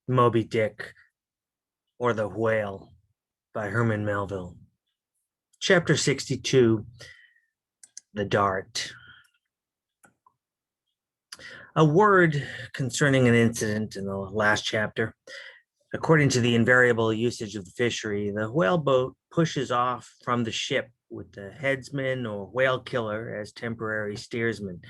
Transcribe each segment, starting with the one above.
Moby-Dick, or The Whale by Herman Melville. Chapter 62, The Dart. A word concerning an incident in the last chapter. According to the invariable usage of the fishery, the whale boat pushes off from the ship with the headsman or whale killer as temporary steersman,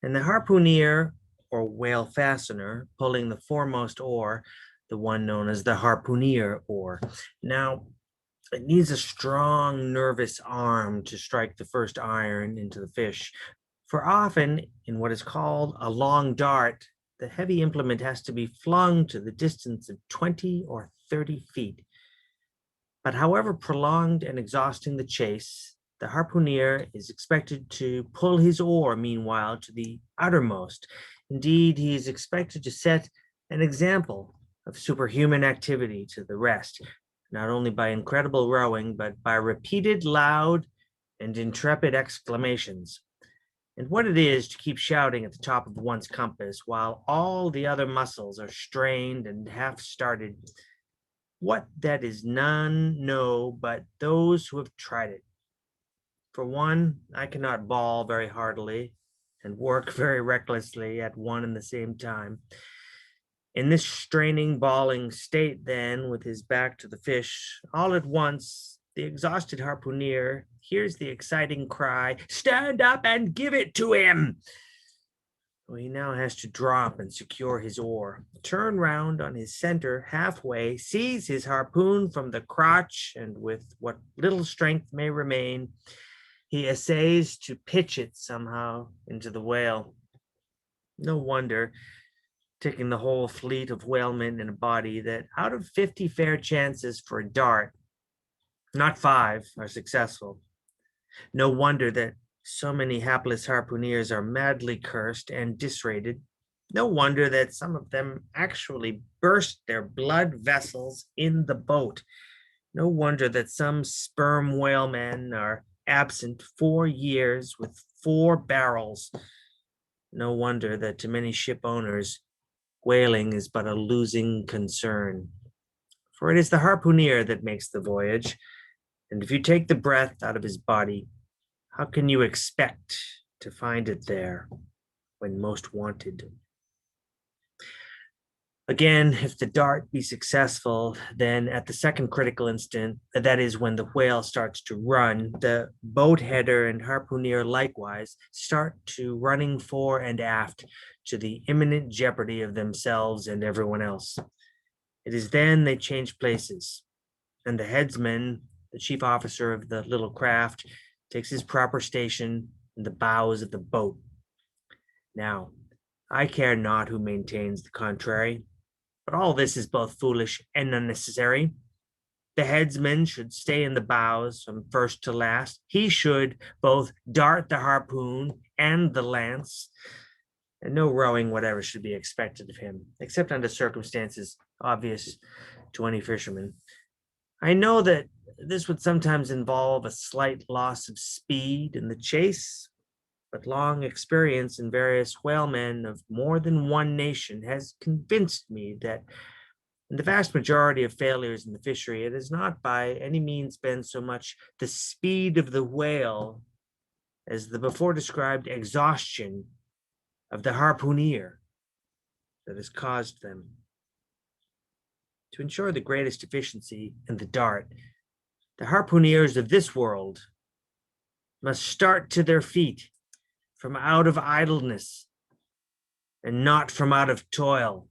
and the harpooner or whale fastener pulling the foremost oar, the one known as the harpooner oar. Now, it needs a strong, nervous arm to strike the first iron into the fish, for often, in what is called a long dart, the heavy implement has to be flung to the distance of 20 or 30 feet. But however prolonged and exhausting the chase, the harpooner is expected to pull his oar, meanwhile, to the uttermost. Indeed, he is expected to set an example of superhuman activity to the rest, not only by incredible rowing, but by repeated loud and intrepid exclamations. And what it is to keep shouting at the top of one's compass while all the other muscles are strained and half started, what that is none know but those who have tried it. For one, I cannot bawl very heartily and work very recklessly at one and the same time. In this straining, bawling state, then, with his back to the fish, all at once the exhausted harpooner hears the exciting cry, "Stand up and give it to him!" He now has to drop and secure his oar, turn round on his center halfway, seize his harpoon from the crotch, and with what little strength may remain, he essays to pitch it somehow into the whale. No wonder, taking the whole fleet of whalemen in a body, that out of 50 fair chances for a dart, not 5 are successful. No wonder that so many hapless harpooneers are madly cursed and disrated. No wonder that some of them actually burst their blood vessels in the boat. No wonder that some sperm whalemen are absent 4 years with 4 barrels. No wonder that to many ship owners, whaling is but a losing concern. For it is the harpooner that makes the voyage, and if you take the breath out of his body, how can you expect to find it there when most wanted? Again, if the dart be successful, then at the second critical instant, that is when the whale starts to run, the boat header and harpooner likewise start to running fore and aft to the imminent jeopardy of themselves and everyone else. It is then they change places, and the headsman, the chief officer of the little craft, takes his proper station in the bows of the boat. Now, I care not who maintains the contrary, but all this is both foolish and unnecessary. The headsman should stay in the bows from first to last. He should both dart the harpoon and the lance, and no rowing whatever should be expected of him, except under circumstances obvious to any fisherman. I know that this would sometimes involve a slight loss of speed in the chase, but long experience in various whalemen of more than one nation has convinced me that in the vast majority of failures in the fishery, it has not by any means been so much the speed of the whale as the before described exhaustion of the harpooner that has caused them. To ensure the greatest efficiency in the dart, the harpooneers of this world must start to their feet from out of idleness and not from out of toil.